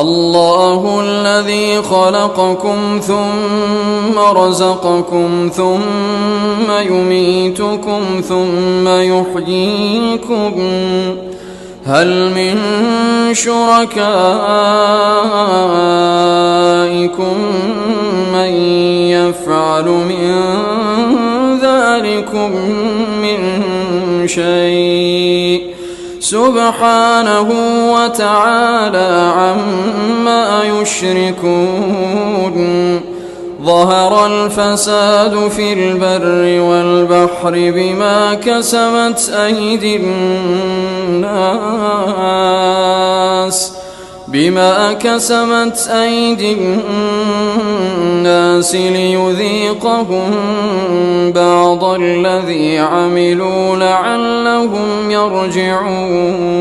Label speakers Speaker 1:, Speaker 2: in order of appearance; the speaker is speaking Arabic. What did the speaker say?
Speaker 1: الله الذي خلقكم ثم رزقكم ثم يميتكم ثم يحييكم هل من شركائكم من يفعل من ذلكم من شيء سبحانه وتعالى عما يشركون ظهر الفساد في البر والبحر بما كسبت أيدي الناس ليذيقهم بعض الذي عملوا لعلهم يرجعون.